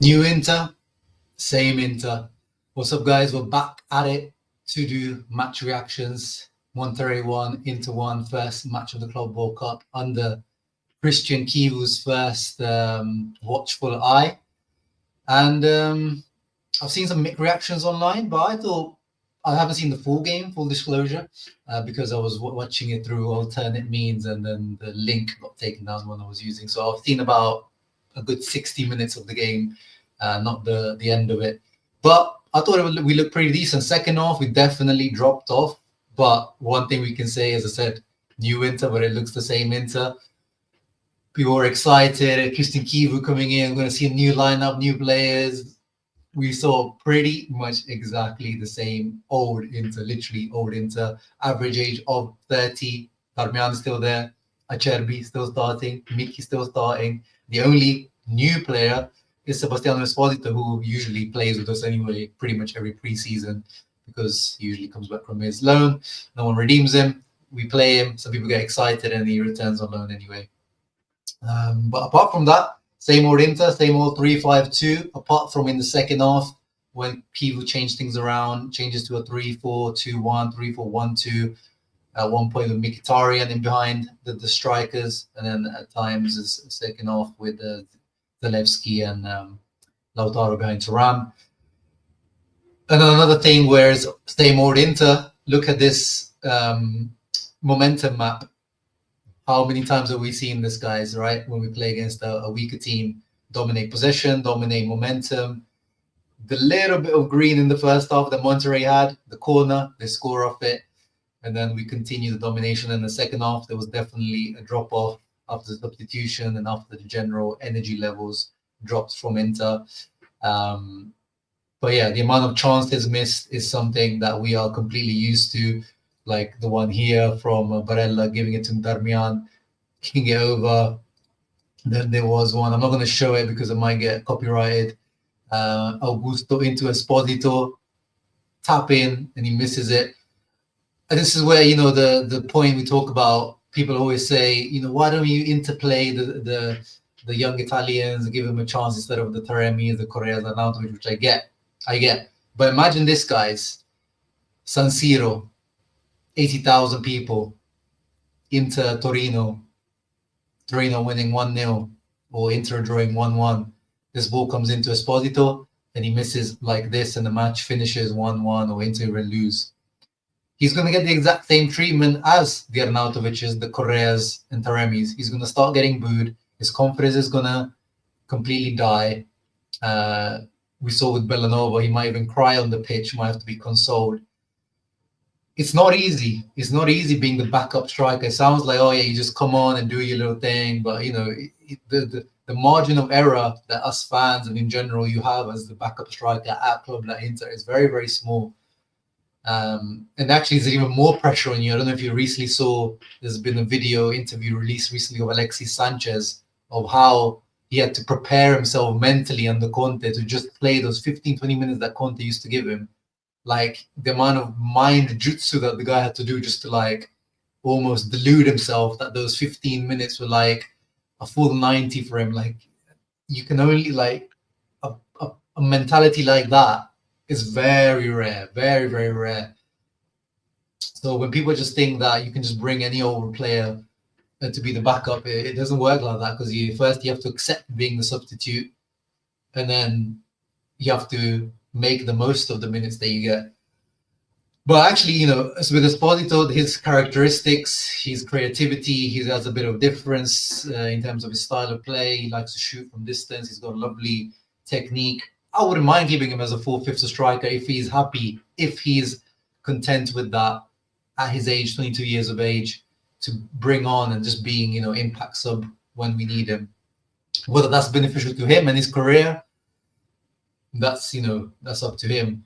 New Inter, same Inter. What's up, guys? We're back at it to do match reactions. Monterrey 1, Inter 1, first match of the Club World Cup under Christian Chivu's first watchful eye. And I've seen some mixed reactions online, but I thought I haven't seen the full game, full disclosure, because I was watching it through alternate means and then the link got taken down when I was using. So I've seen about a good 60 minutes of the game, not the end of it. But I thought we looked pretty decent. Second half, we definitely dropped off. But one thing we can say, as I said, new Inter, but it looks the same Inter. People were excited. Christian Chivu coming in. We're going to see a new lineup, new players. We saw pretty much exactly the same old Inter, literally old Inter. Average age of 30. Darmian still there. Acerbi still starting. Miki still starting. The only new player is Sebastiano Esposito, who usually plays with us anyway, pretty much every preseason, because he usually comes back from his loan. No one redeems him. We play him. Some people get excited and he returns on loan anyway. But apart from that, same old Inter, same old 3-5-2, apart from in the second half when Chivu changed things around, changes to a 3-4-2-1, 3-4-1-2. At one point with Mkhitaryan in behind the strikers, and then at times is second half with Zalewski and Lautaro behind Thuram. And another thing where it's same old Inter, look at this momentum map. How many times have we seen this, guys, right? When we play against a weaker team, dominate possession, dominate momentum. The little bit of green in the first half that Monterrey had, the corner, they score off it. And then we continue the domination in the second half. There was definitely a drop-off after the substitution and after the general energy levels dropped from Inter. But yeah, the amount of chances missed is something that we are completely used to, like the one here from Barella giving it to Darmian, kicking it over. Then there was one, I'm not going to show it because it might get copyrighted. Augusto into Esposito, tap in, and he misses it. And this is where, the point we talk about, people always say, why don't you interplay the young Italians, give them a chance instead of the Taremi, the Correas, and Arnautovic, which I get. But imagine this, guys. San Siro, 80,000 people. Inter Torino winning 1-0, or Inter drawing 1-1. This ball comes into Esposito, and he misses like this, and the match finishes 1-1, or Inter will lose. He's going to get the exact same treatment as the Arnautovic's, the Correas, and Taremis. He's going to start getting booed. His confidence is going to completely die. We saw with Bellanova, he might even cry on the pitch, might have to be consoled. It's not easy. It's not easy being the backup striker. It sounds like, oh yeah, you just come on and do your little thing. But, the margin of error that us fans and in general you have as the backup striker at club like Inter is very, very small. And actually, there's even more pressure on you. I don't know if you recently saw, there's been a video interview released recently of Alexis Sanchez of how he had to prepare himself mentally under Conte to just play those 15-20 minutes that Conte used to give him. Like the amount of mind jutsu that the guy had to do just to like almost delude himself that those 15 minutes were like a full 90 for him. Like you can only like a mentality like that is very rare, very, very rare. So when people just think that you can just bring any old player to be the backup, it doesn't work like that, because you have to accept being the substitute, and then you have to make the most of the minutes that you get. But actually, as with Esposito, his characteristics, his creativity, he has a bit of difference in terms of his style of play. He likes to shoot from distance. He's got a lovely technique. I wouldn't mind keeping him as a 4/5 striker if he's happy, if he's content with that at his age, 22 years of age, to bring on and just being, impact sub when we need him. Whether that's beneficial to him and his career, that's up to him.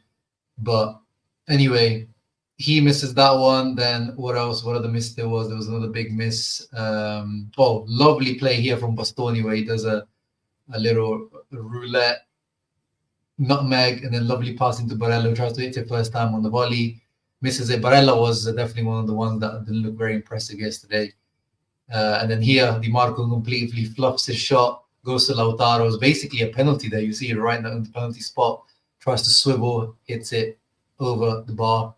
But anyway, he misses that one. Then what else? What other miss there was? There was another big miss. Lovely play here from Bastoni where he does a little roulette nutmeg, and then lovely pass into Barella, who tries to hit it first time on the volley, misses it. Barella was definitely one of the ones that didn't look very impressive yesterday. And then here, Di Marco completely fluffs his shot. goes to Lautaro. It's basically a penalty there. You see it right in the penalty spot. Tries to swivel, hits it over the bar.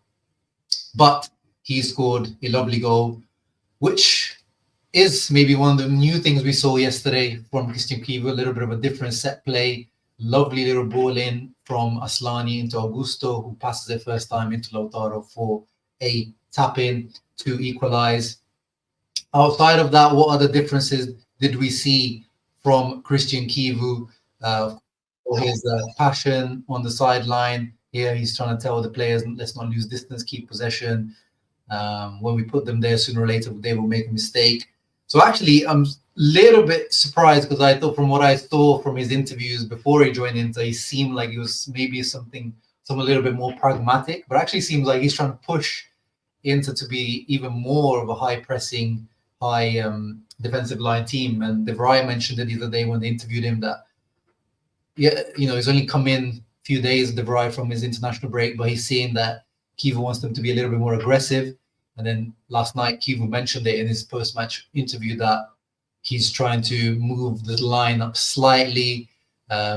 But he scored a lovely goal, which is maybe one of the new things we saw yesterday from Christian Chivu, a little bit of a different set play. Lovely little ball in from Aslani into Augusto, who passes it first time into Lautaro for a tap-in to equalize. Outside of that, what other differences did we see from Christian Chivu? His passion on the sideline. Here he's trying to tell the players, let's not lose distance, keep possession. When we put them there, sooner or later they will make a mistake. So actually, I'm a little bit surprised because I thought from what I saw from his interviews before he joined Inter, he seemed like he was maybe some a little bit more pragmatic, but actually seems like he's trying to push Inter to be even more of a high pressing, high defensive line team. And De Vrij mentioned it the other day when they interviewed him that, he's only come in a few days, De Vrij, from his international break, but he's saying that Chivu wants them to be a little bit more aggressive. And then last night, Chivu mentioned it in his post-match interview that he's trying to move the line up slightly,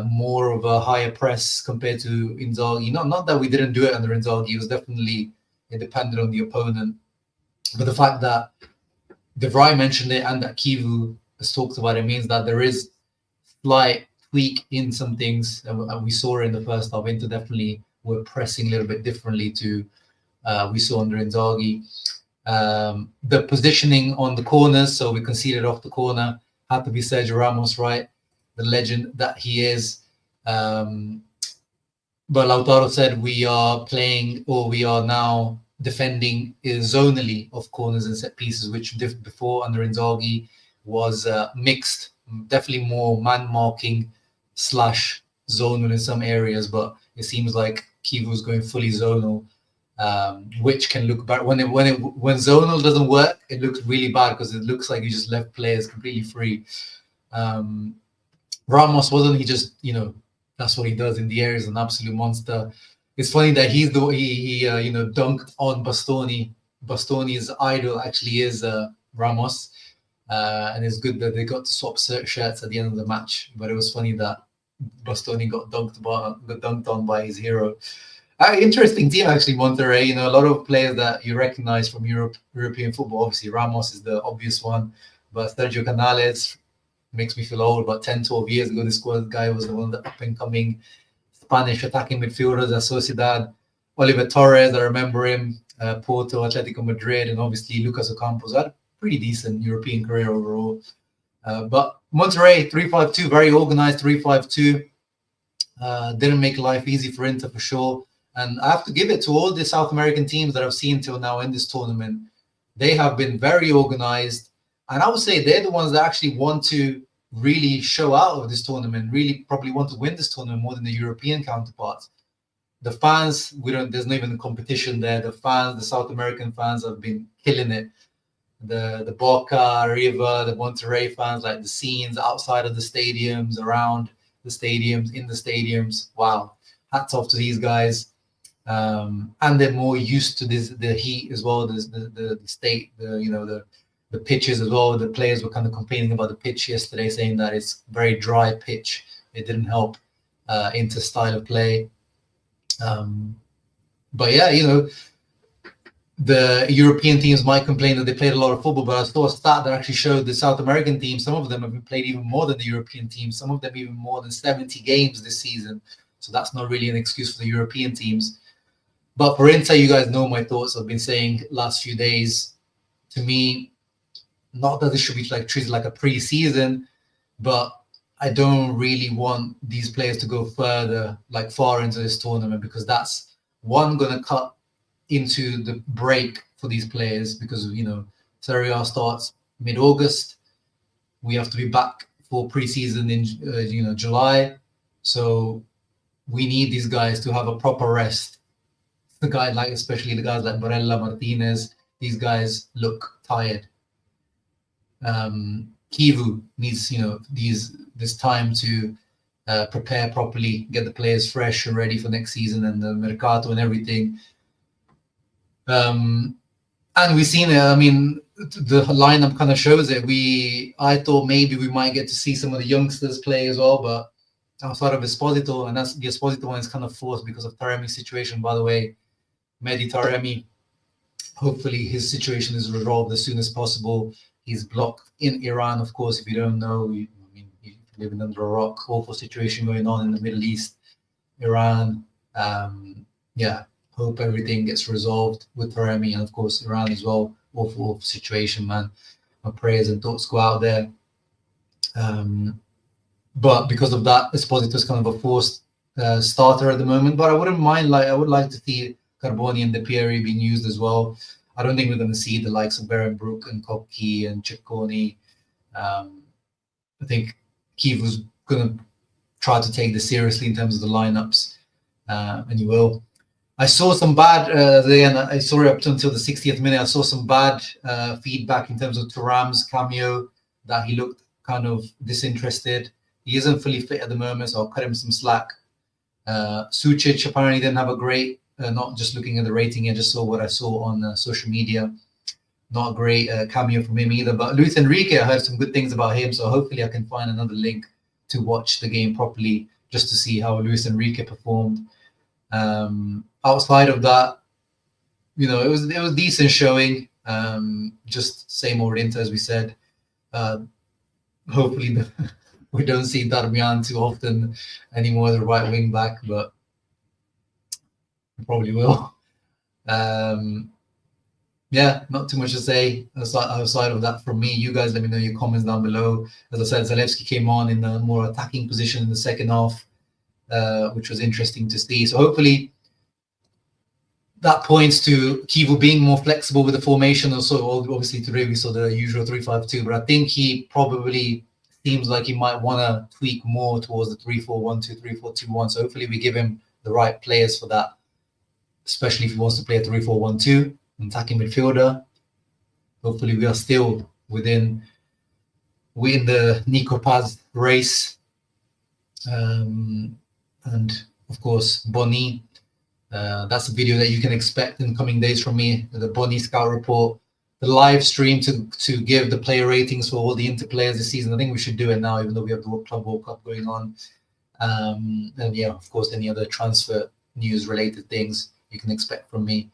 more of a higher press compared to Inzaghi. Not that we didn't do it under Inzaghi. It was definitely dependent on the opponent. But the fact that De Vrij mentioned it and that Chivu has talked about it means that there is slight tweak in some things. And we saw it in the first half. Inter definitely were pressing a little bit differently to we saw under Inzaghi. The positioning on the corners, so we conceded off the corner, had to be Sergio Ramos, right? The legend that he is. But Lautaro said we are now defending zonally of corners and set pieces, which before under Inzaghi was mixed, definitely more man marking / zonal in some areas, but it seems like Chivu is going fully zonal, which can look bad. When zonal doesn't work, it looks really bad because it looks like you just left players completely free. Ramos wasn't. He just, that's what he does in the air. He's an absolute monster. It's funny that he dunked on Bastoni. Bastoni's idol actually is Ramos, and it's good that they got to swap shirts at the end of the match. But it was funny that Bastoni got dunked on by his hero. Interesting team actually, Monterrey. A lot of players that you recognize from European football. Obviously, Ramos is the obvious one, but Sergio Canales makes me feel old. About 10, 12 years ago, this guy was one of the up-and-coming Spanish attacking midfielders at Sociedad. Oliver Torres, I remember him, Porto, Atletico Madrid, and obviously Lucas Ocampos had a pretty decent European career overall. But Monterrey, 3-5-2, very organized 3-5-2. Didn't make life easy for Inter for sure. And I have to give it to all the South American teams that I've seen till now in this tournament. They have been very organized. And I would say they're the ones that actually want to really show out of this tournament, really probably want to win this tournament more than the European counterparts. The fans, there's not even a competition there. The fans, the South American fans have been killing it. The Boca, River, the Monterrey fans, like the scenes outside of the stadiums, around the stadiums, in the stadiums. Wow. Hats off to these guys. And they're more used to the heat as well, the state, the pitches as well. The players were kind of complaining about the pitch yesterday, saying that it's very dry pitch. It didn't help Inter style of play. But yeah, the European teams might complain that they played a lot of football, but I saw a stat that actually showed the South American teams, some of them have played even more than the European teams, some of them even more than 70 games this season. So that's not really an excuse for the European teams. But for Inter, you guys know my thoughts. I've been saying last few days, to me, not that this should be treated like a pre-season, but I don't really want these players to go far into this tournament, because that's one going to cut into the break for these players, because Serie A starts mid-August. We have to be back for pre-season in July, so we need these guys to have a proper rest. Especially the guys like Barella, Martinez, these guys look tired. Chivu needs this time to prepare properly, get the players fresh and ready for next season and the mercato and everything. And we've seen it. I mean, the lineup kind of shows it. I thought maybe we might get to see some of the youngsters play as well, but outside of Esposito, and that's the Esposito one is kind of forced because of Taremi's situation. By the way, Mehdi Taremi, hopefully his situation is resolved as soon as possible. He's blocked in Iran, of course. If you don't know, you're living under a rock. Awful situation going on in the Middle East, Iran. Yeah, hope everything gets resolved with Taremi and of course Iran as well. Awful situation, man. My prayers and thoughts go out there. But because of that, Esposito is kind of a forced starter at the moment. But I wouldn't mind. I would like to see Carboni and De Pieri being used as well. I don't think we're going to see the likes of Berenbrook and Kopke and Ciccone. I think Chivu's going to try to take this seriously in terms of the lineups, and he will. I saw some bad, again, I saw it up until the 60th minute. I saw some bad feedback in terms of Thuram's cameo, that he looked kind of disinterested. He isn't fully fit at the moment, so I'll cut him some slack. Sucic apparently didn't have a great, not just looking at the rating, I just saw what I saw on social media. Not a great cameo from him either. But Luis Enrique, I heard some good things about him, so hopefully I can find another link to watch the game properly just to see how Luis Enrique performed. Outside of that, it was decent showing. Just same old Inter, as we said. Hopefully we don't see Darmian too often anymore, the right wing back, but we probably will. Yeah, not too much to say outside of that from me. You guys let me know your comments down below. As I said, Zalewski came on in a more attacking position in the second half, which was interesting to see. So hopefully that points to Chivu being more flexible with the formation. Also, obviously today we saw the usual 3-5-2, but I think he probably seems like he might want to tweak more towards the 3-4-1-2, 3-4-2-1. So hopefully we give him the right players for that, especially if he wants to play a 3-4-1-2, attacking midfielder. Hopefully we are still within the Nico Paz race. And of course, Boni. That's a video that you can expect in coming days from me, the Boni Scout Report, the live stream to give the player ratings for all the Inter players this season. I think we should do it now, even though we have the Club World Cup going on. And yeah, of course, any other transfer news related things you can expect from me.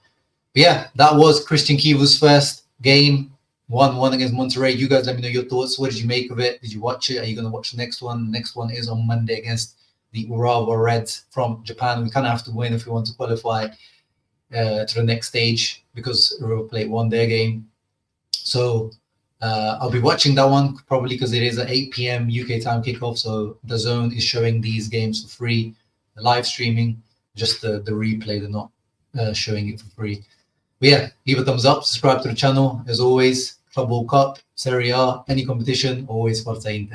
But yeah, that was Christian Chivu's first game, 1-1 against Monterrey. You guys let me know your thoughts. What did you make of it? Did you watch it? Are you going to watch the next one? The next one is on Monday against the Urawa Reds from Japan. We kind of have to win if we want to qualify to the next stage, because Urawa played won their game. So I'll be watching that one probably because it is at 8 p.m. UK time kickoff. So DAZN is showing these games for free, the live streaming, just the replay. They're not showing it for free. But yeah, leave a thumbs up, subscribe to the channel. As always, Club World Cup, Serie A, any competition, always Forza Inter.